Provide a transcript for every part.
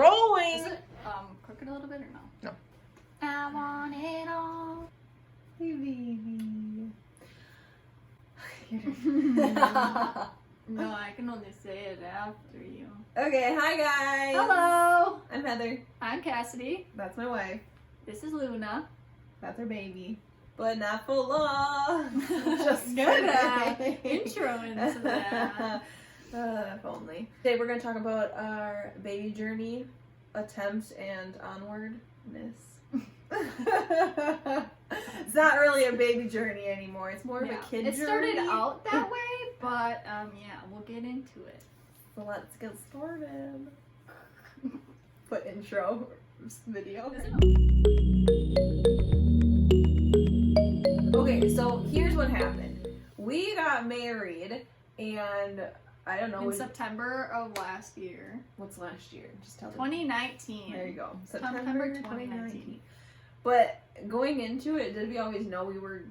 rolling. Is it crooked a little bit or no? No. I want it all. Hey, baby. No, I can only say it after you. Okay, hi guys. Hello. I'm Heather. I'm Cassidy. That's my wife. This is Luna. That's our baby. But not for long. Just Good kidding. intro into that. If only. Today we're going to talk about our baby journey, attempts, and onwardness. It's not really a baby journey anymore. It's more of a kid journey. It started out that way, but yeah, we'll get into it. So let's get started. Put intro video. Okay, so here's what happened. We got married, and I don't know. In September of last year. What's last year? Just tell me. 2019. There you go. September 2019. But going into it, did we always know we were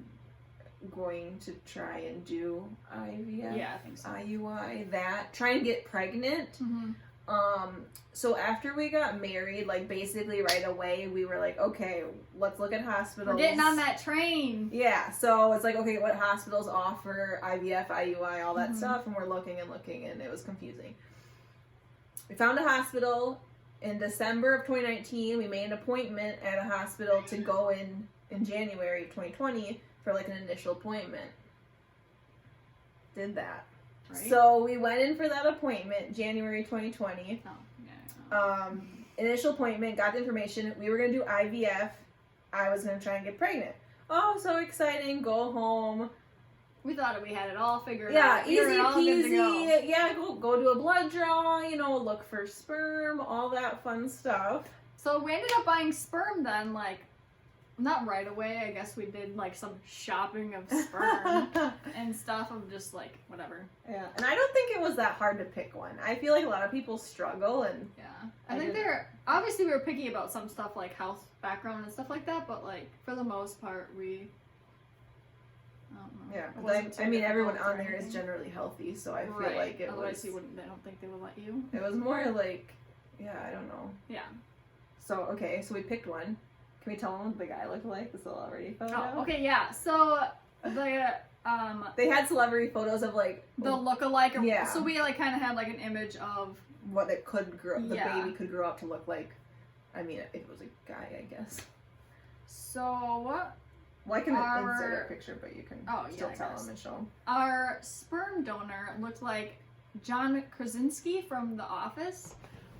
going to try and do IVF? Yeah, I think so. IUI, try and get pregnant. Mm-hmm. So after we got married, like basically right away, we were like, okay, let's look at hospitals. We're getting on that train. Yeah, so it's like, okay, what hospitals offer IVF, IUI, all that stuff, and we're looking, and it was confusing. We found a hospital in December of 2019. We made an appointment at a hospital to go in January of 2020 for like an initial appointment. Did that. Right. So we went in for that appointment, January 2020. Oh, yeah. Initial appointment, got the information. We were going to do IVF. I was going to try and get pregnant. Oh, so exciting. Go home. We thought we had it all figured Yeah, out. easy peasy. Yeah, go do a blood draw, look for sperm, all that fun stuff. So we ended up buying sperm then, like, not right away. I guess we did like some shopping of sperm and stuff of just like whatever. Yeah, and I don't think it was that hard to pick one. I feel like a lot of people struggle, and yeah, I think obviously we were picky about some stuff like health background and stuff like that, but like for the most part we. I don't know. Yeah, I mean everyone on there is generally healthy, so I feel like it otherwise was. I don't think they would let you. It was more like, yeah, I don't know. Yeah. So okay, so we picked one. Can we tell them what the guy looked like? The celebrity photo? Oh, okay, yeah. So the they had celebrity photos of like the look-alike. Yeah. So we like kind of had like an image of what it could grow. The Yeah. baby could grow up to look like. I mean, if it was a guy, I guess. So well, I can insert a picture, but you can still tell them and show them. Our sperm donor looked like John Krasinski from The Office.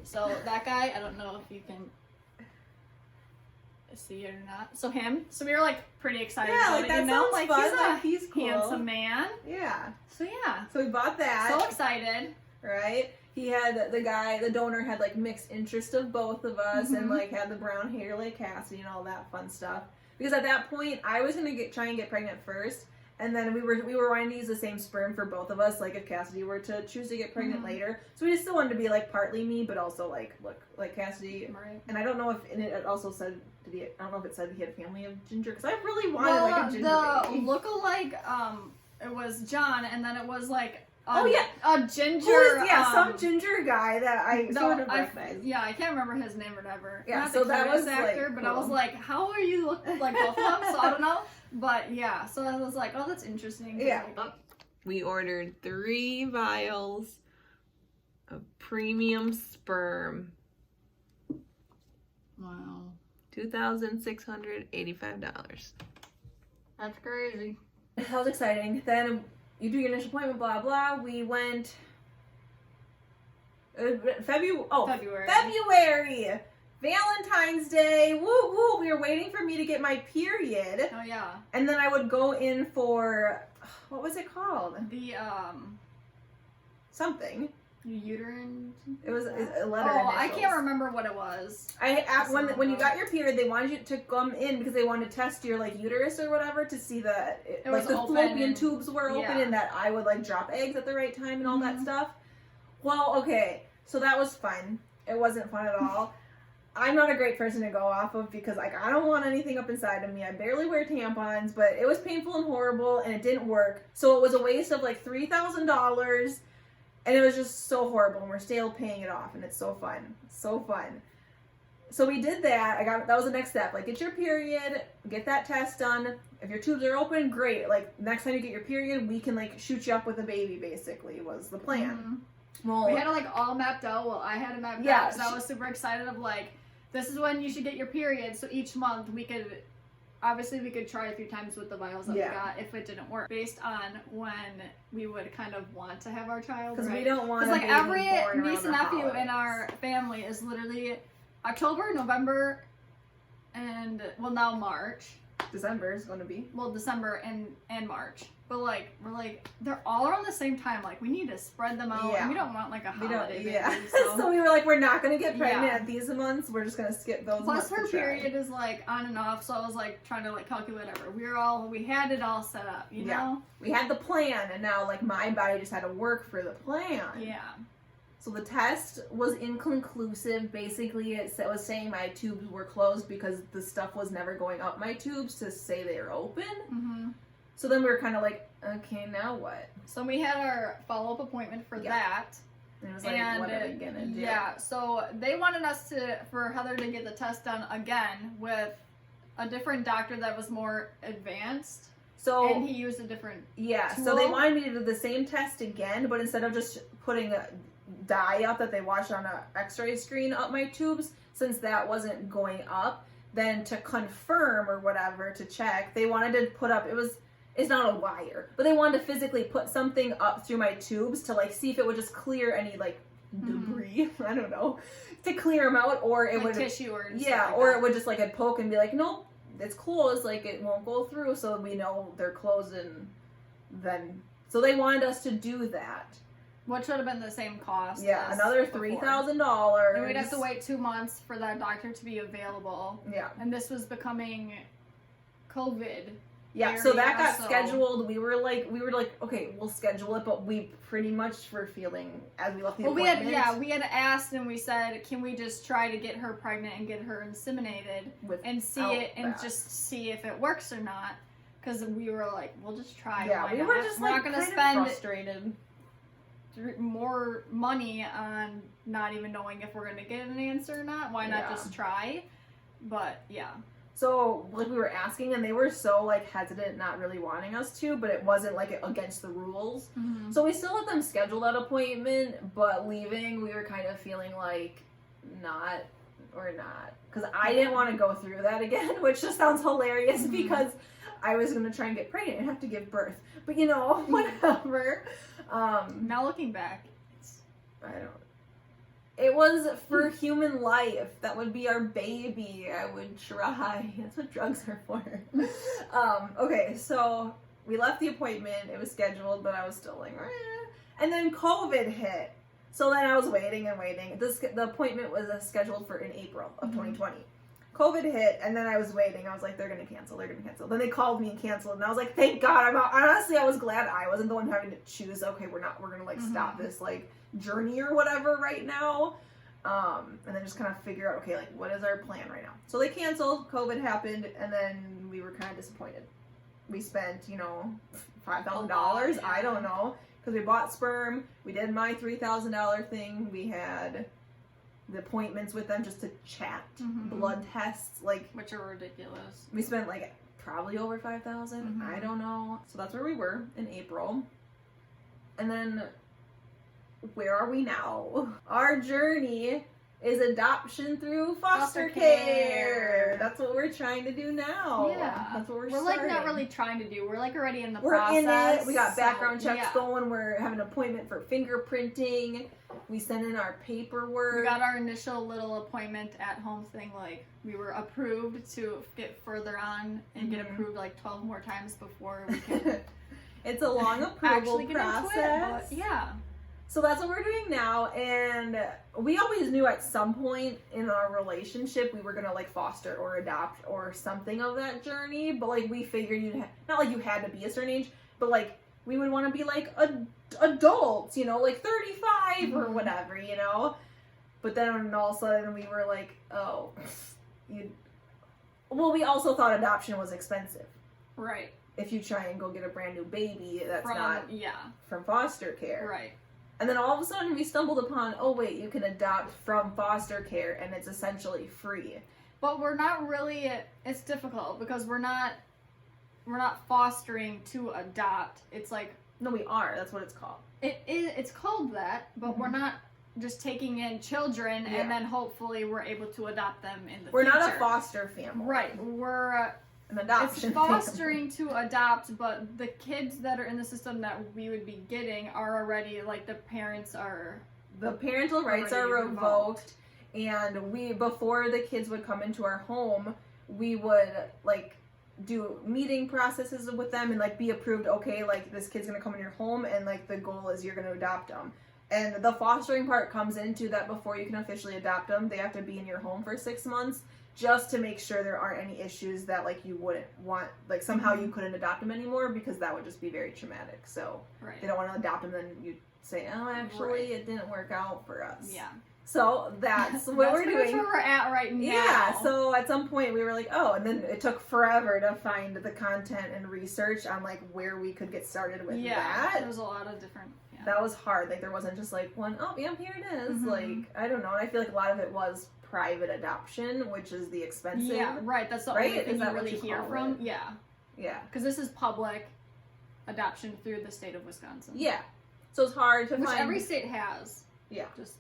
So that guy, I don't know if you can see it or not. So him. So we were like pretty excited about like it, that sounds like fun. he's He's cool. handsome man. Yeah. So yeah. So we bought that. So excited. Right? He had the donor had like mixed interest of both of us, and like had the brown hair like Cassidy and all that fun stuff. Because at that point, I was gonna try and get pregnant first, and then we were wanting to use the same sperm for both of us. Like if Cassidy were to choose to get pregnant later, so we just still wanted to be like partly me, but also like look like Cassidy. Right. And I don't know if it also said I don't know if it said he had a family of ginger, because I really wanted like a ginger baby. The look-alike, it was John, and then it was like a ginger. Some ginger guy that I sort of recognized. Yeah, I can't remember his name or whatever. Yeah, not so the that was actor, like, but cool. I was like, how are you look like both of them? So I don't know, but yeah. So I was like, oh, that's interesting. Yeah. Like, we ordered 3 vials of premium sperm. wow, $2,685. that's crazy. That was exciting. Then you do your initial appointment, blah blah. We went February, Valentine's Day. Woo woo! We were waiting for me to get my period. Oh yeah. And then I would go in for what was it called? The something. uterine. It was a letter. Oh, initials. I can't remember what it was. When you got your period, they wanted you to come in because they wanted to test your like uterus or whatever to see that the fallopian tubes were open and that I would like drop eggs at the right time and all that stuff. Well, okay, so that was fun. It wasn't fun at all. I'm not a great person to go off of because like I don't want anything up inside of me. I barely wear tampons, but it was painful and horrible and it didn't work. So it was a waste of like $3,000. And it was just so horrible, and we're still paying it off, and it's so fun. So fun. So we did that. That was the next step. Like, get your period, get that test done. If your tubes are open, great. Like, next time you get your period, we can, like, shoot you up with a baby, basically, was the plan. Well, we had it, like, all mapped out. Well, I had it mapped out, because I was super excited of, like, this is when you should get your period. So each month we could, obviously we could try a few times with the vials that we got if it didn't work. Based on when we would kind of want to have our child, because we don't want to like, every niece and nephew in our family is literally October, November, and, well, now March. December is going to be. Well, December and March. But, like, we're like, they're all around the same time. Like, we need to spread them out. And we don't want, like, a holiday baby. So we were like, we're not going to get pregnant at these months. We're just going to skip those months. Plus, her period is, like, on and off. So I was, like, trying to, like, calculate whatever. We had it all set up, you know? We had the plan. And now, like, my body just had to work for the plan. Yeah. So the test was inconclusive. Basically, it was saying my tubes were closed because the stuff was never going up my tubes to say they were open. Mm-hmm. So then we were kind of like, okay, now what? So we had our follow-up appointment for that. And it was like, what are we going to do? Yeah, so they wanted us for Heather to get the test done again with a different doctor that was more advanced. So, and he used a different tool. So they wanted me to do the same test again, but instead of just putting a dye up that they watched on an x-ray screen up my tubes, since that wasn't going up, then to confirm or whatever, to check, they wanted to put up, it's not a wire, but they wanted to physically put something up through my tubes to, like, see if it would just clear any, like, debris, I don't know, to clear them out, or it would tissue or or it would just, like, I'd poke and be like, nope, it's closed, like, it won't go through, so we know they're closed. And then so they wanted us to do that. Which would have been the same cost. Yeah, another $3,000. And we'd have to wait 2 months for that doctor to be available. Yeah. And this was becoming COVID. Yeah, so that got scheduled. We were like, okay, we'll schedule it, but we pretty much were feeling, as we left the appointment. We had asked and we said, can we just try to get her pregnant and get her inseminated and see it and just see if it works or not? Because we were like, we'll just try. Yeah, we were just we're like not going to spend frustrated. More money on not even knowing if we're going to get an answer or not. Why not just try? But yeah. So, like, we were asking, and they were so, like, hesitant, not really wanting us to, but it wasn't, like, against the rules. Mm-hmm. So we still let them schedule that appointment, but leaving, we were kind of feeling like, not. Because I didn't want to go through that again, which just sounds hilarious, because I was going to try and get pregnant and have to give birth. But, you know, whatever. Now looking back, it was for human life. That would be our baby. I would try. That's what drugs are for. Okay, so we left the appointment. It was scheduled, but I was still like, and then COVID hit. So then I was waiting and waiting. The appointment was scheduled for in April of 2020. COVID hit, and then I was waiting. I was like, they're going to cancel. Then they called me and canceled, and I was like, thank God. Honestly, I was glad I wasn't the one having to choose, okay, we're going to, like, stop this, like, journey or whatever right now. And then just kind of figure out, okay, like, what is our plan right now? So they canceled, COVID happened, and then we were kind of disappointed. We spent, $5,000, I don't know, because we bought sperm, we did my $3,000 thing, we had the appointments with them just to chat, blood tests, like, which are ridiculous. We spent, like, probably over $5,000, I don't know. So that's where we were in April. And then, where are we now? Our journey is adoption through foster care. That's what we're trying to do now. Yeah. That's what we're starting. Like, not really trying to do. We're, like, already in the process. We're in it. We got background checks going. We're having an appointment for fingerprinting. We sent in our paperwork. We got our initial little appointment at home thing. Like, we were approved to get further on and get approved, like, 12 more times before we can it's a long approval process. But yeah. So that's what we're doing now, and we always knew at some point in our relationship we were gonna, like, foster or adopt or something of that journey, but, like, we figured not like you had to be a certain age, but, like, we would want to be, like, adults, like 35 or whatever, but then all of a sudden we were like, oh, we also thought adoption was expensive. Right. If you try and go get a brand new baby, that's not from foster care. Right. And then all of a sudden we stumbled upon, oh wait, you can adopt from foster care and it's essentially free. But we're not really, it's difficult because we're not fostering to adopt. It's like... No, we are. That's what it's called. It's called that, but we're not just taking in children and then hopefully we're able to adopt them in the future. We're not a foster family. Right. We're... an adoption It's fostering to adopt, but the kids that are in the system that we would be getting are already, like, the parents are... The parental rights are revoked, and before the kids would come into our home, we would, like, do meeting processes with them and, like, be approved, okay, like, this kid's gonna come in your home, and, like, the goal is you're gonna adopt them. And the fostering part comes into that before you can officially adopt them, they have to be in your home for 6 months, just to make sure there aren't any issues that, like, you wouldn't want, like, somehow you couldn't adopt them anymore, because that would just be very traumatic. So they don't want to adopt them, then you say, oh, actually, it didn't work out for us. Yeah. So that's what we're doing. That's where we're at right now. Yeah, so at some point we were like, oh, and then it took forever to find the content and research on, like, where we could get started with that. Yeah, there was a lot of different... Yeah. That was hard. Like, there wasn't just, like, one, oh, yeah, here it is. Like, I don't know. And I feel like a lot of it was private adoption, which is the expensive. Yeah, right. That's the only thing you really hear from. Yeah. Yeah. Because this is public adoption through the state of Wisconsin. Yeah. So it's hard to find. Which every state has. Yeah. Just.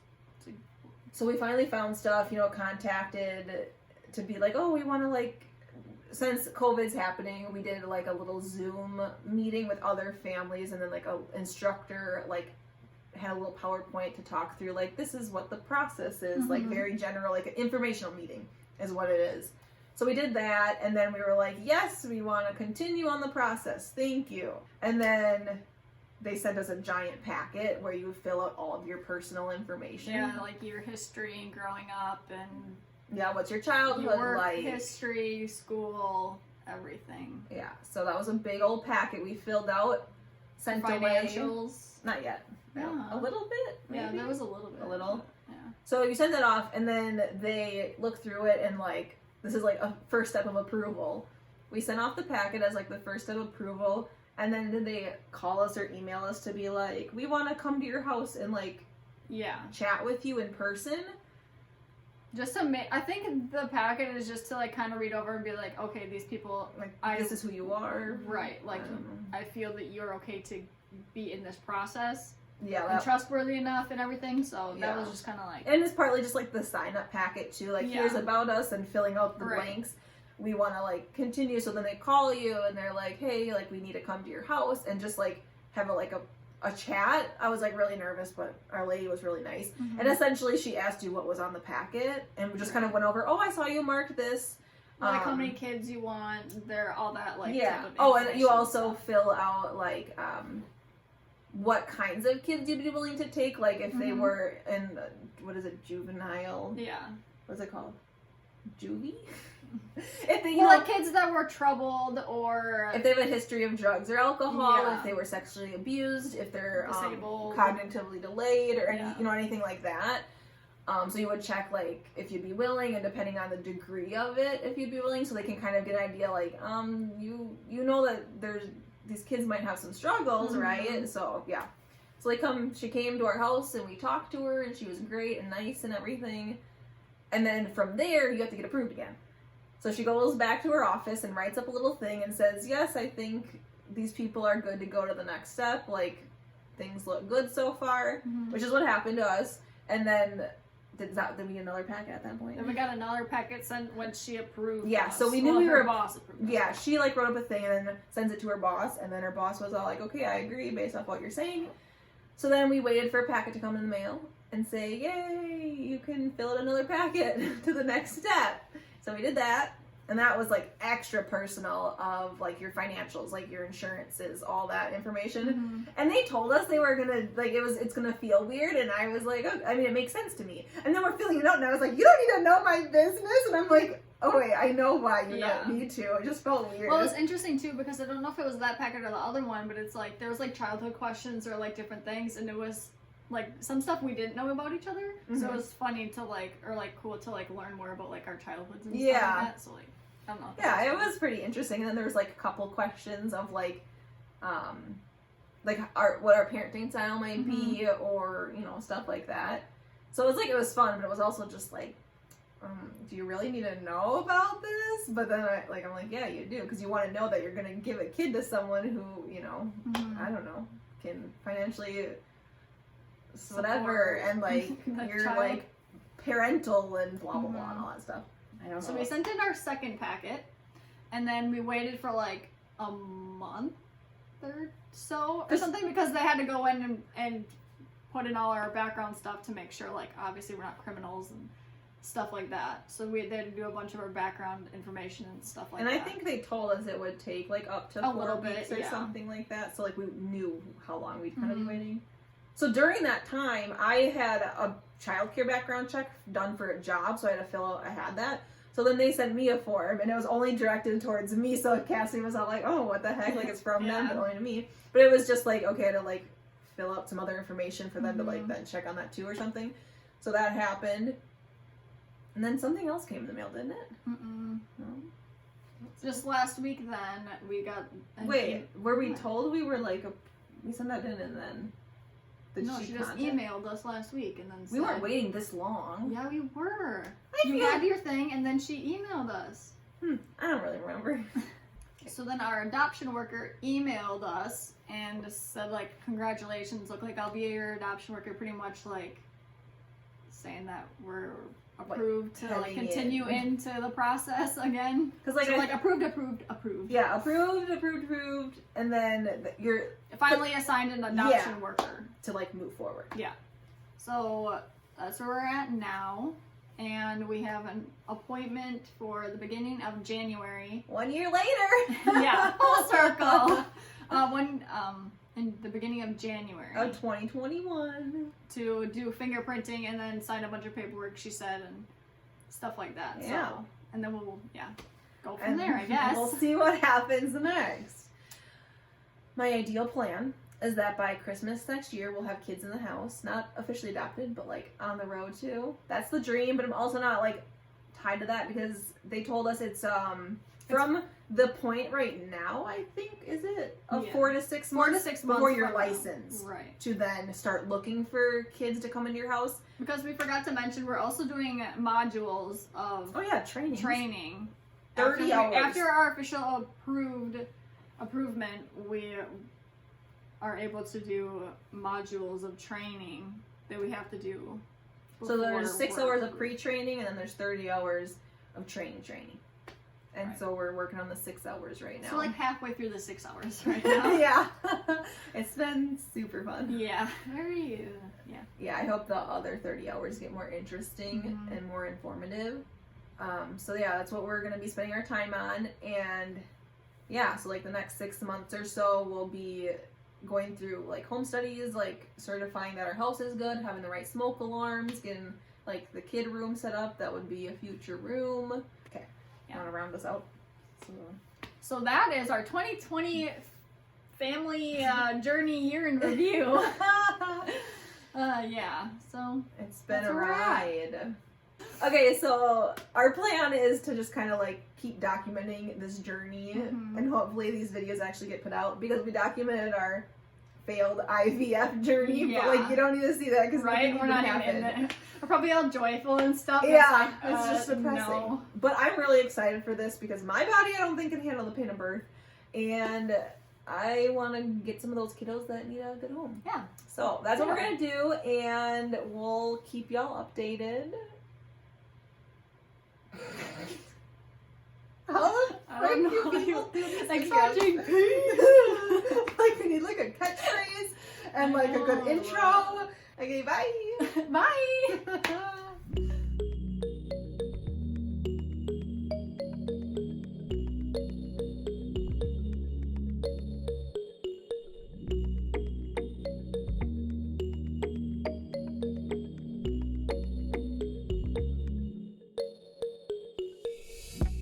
So we finally found stuff, contacted to be like, oh, we want to, like, since COVID's happening, we did, like, a little Zoom meeting with other families, and then, like, a instructor, like, had a little PowerPoint to talk through, like, this is what the process is, like, very general, like, an informational meeting is what it is. So we did that, and then we were like, yes, we want to continue on the process, thank you. And then they sent us a giant packet where you would fill out all of your personal information. Yeah, like your history and growing up, and yeah, what's your childhood like? History, school, everything. Yeah, so that was a big old packet we filled out, sent Financials. Not yet. Yeah. A little bit, maybe? Yeah, there was a little bit. A little? Yeah. So you send it off, and then they look through it, and, like, this is, like, a first step of approval. We sent off the packet as, like, the first step of approval, and then they call us or email us to be like, we want to come to your house and, like, chat with you in person. Just to make, I think the packet is just to, like, kind of read over and be like, okay, these people, like, this is who you are. Right, like, I feel that you're okay to be in this process. Yeah, and trustworthy enough and everything, so that was just kind of like... And it's partly just, like, the sign-up packet, too. Like, here's about us, and filling out the blanks. We want to, like, continue, so then they call you, and they're like, hey, like, we need to come to your house, and just, like, have a chat. I was, like, really nervous, but our lady was really nice. And essentially, she asked you what was on the packet, and we just kind of went over, oh, I saw you marked this. Like, how many kids you want, all that, like, yeah. type of Oh, and you also fill out, like, what kinds of kids you'd be willing to take, like, if they were in, what is it, juvenile? Yeah. What's it called? Juvie? If they, like, kids that were troubled, or... if they have a history of drugs or alcohol, if they were sexually abused, if they're disabled, cognitively delayed, or anything like that. So you would check, like, if you'd be willing, and depending on the degree of it, if you'd be willing, so they can kind of get an idea, like, you know that these kids might have some struggles, right? So, yeah. So she came to our house, and we talked to her, and she was great and nice and everything. And then from there, you have to get approved again. So she goes back to her office and writes up a little thing and says, yes, I think these people are good to go to the next step. Like, things look good so far, which is what happened to us. And then, did we get another packet at that point? Then we got another packet sent when she approved. Yeah, us. so we knew her boss approved. Yeah, she, like, wrote up a thing and then sends it to her boss. And then her boss was all like, okay, I agree based off what you're saying. So then we waited for a packet to come in the mail and say, yay, you can fill out another packet to the next step. So we did that, and that was, like, extra personal of, like, your financials, like, your insurances, all that information. And they told us they were gonna, like, it's gonna feel weird, and I was like, oh, I mean, it makes sense to me. And then we're filling it out, and I was like, you don't need to know my business, and I'm like, oh wait, I know why you don't need to. It just felt weird. Well, it was interesting too, because I don't know if it was that packet or the other one, but it's like, there was, like, childhood questions or, like, different things, and it was, like, some stuff we didn't know about each other, so it was funny to, like, or, like, cool to, like, learn more about, like, our childhoods and stuff like that, so, like, I don't know. Yeah, it was pretty interesting, and then there was, like, a couple questions of, like, like what our parenting style might be, or stuff like that. So it was fun, but it was also just like, do you really need to know about this? But then I'm like, yeah, you do, because you want to know that you're gonna give a kid to someone who I don't know, can financially whatever, and like you're child. like parental and blah blah blah and all that stuff. I don't know. So we sent in our second packet, and then we waited for like a month or so or something, because they had to go in and put in all our background stuff to make sure, like, obviously we're not criminals and stuff like that. So they had to do a bunch of our background information and stuff like that. And I think they told us it would take like up to 4 weeks or something like that. So like we knew how long we'd kind of be waiting. So during that time, I had a childcare background check done for a job, so I had to fill out. I had that. So then they sent me a form, and it was only directed towards me. So Cassidy was all like, "Oh, what the heck?" Like it's from them, but only to me. But it was just like, okay, to like fill out some other information for them to like then check on that too or something. So that happened. And then something else came in the mail, didn't it? No? Just last week, then we got. Wait, were we told we were like we sent that in and then? She just emailed us last week and then said, we weren't waiting this long. Yeah, we were. You had your thing and then she emailed us. I don't really remember. So then our adoption worker emailed us and said, like, congratulations, look like I'll be your adoption worker, pretty much like saying that we're approved to like continue into the process again. Because like approved. Yeah, approved, and then you're finally assigned an adoption worker to like move forward. Yeah. So that's where we're at now, and we have an appointment for the beginning of January. 1 year later. Yeah, full circle. In the beginning of January of 2021 to do fingerprinting and then sign a bunch of paperwork, she said, and stuff like that. Yeah. So, and then we'll go from there, I guess. We'll see what happens next. My ideal plan is that by Christmas next year we'll have kids in the house, not officially adopted, but like on the road too. That's the dream, but I'm also not like tied to that because they told us it's from the point right now, I think, is it 4 to 6 months? 4 to 6 months before you're licensed, right? To then start looking for kids to come into your house. Because we forgot to mention, we're also doing modules of training. 30 hours after our official approvement. We are able to do modules of training that we have to do. So there's 6 hours of pre-training, and then there's 30 hours of training. And so we're working on the 6 hours right now. So like halfway through the 6 hours right now. Yeah. It's been super fun. Yeah. Yeah, I hope the other 30 hours get more interesting and more informative. So yeah, that's what we're going to be spending our time on. And yeah, so like the next 6 months or so, we'll be going through like home studies, like certifying that our house is good, having the right smoke alarms, getting like the kid room set up. That would be a future room. Okay. You want to round us out? So that is our 2020 family journey year in review. So it's been a ride. Okay, so our plan is to just kind of like keep documenting this journey, and hopefully these videos actually get put out, because we documented our failed IVF journey, but like you don't need to see that because we're not even in it. We're probably all joyful and stuff. Yeah, it's just depressing. No. But I'm really excited for this because my body, I don't think, can handle the pain of birth, and I want to get some of those kiddos that need a good home. Yeah. So that's what we're gonna do, and we'll keep y'all updated. I don't know. Like we need like a catchphrase and like a good intro. Okay, bye. Bye.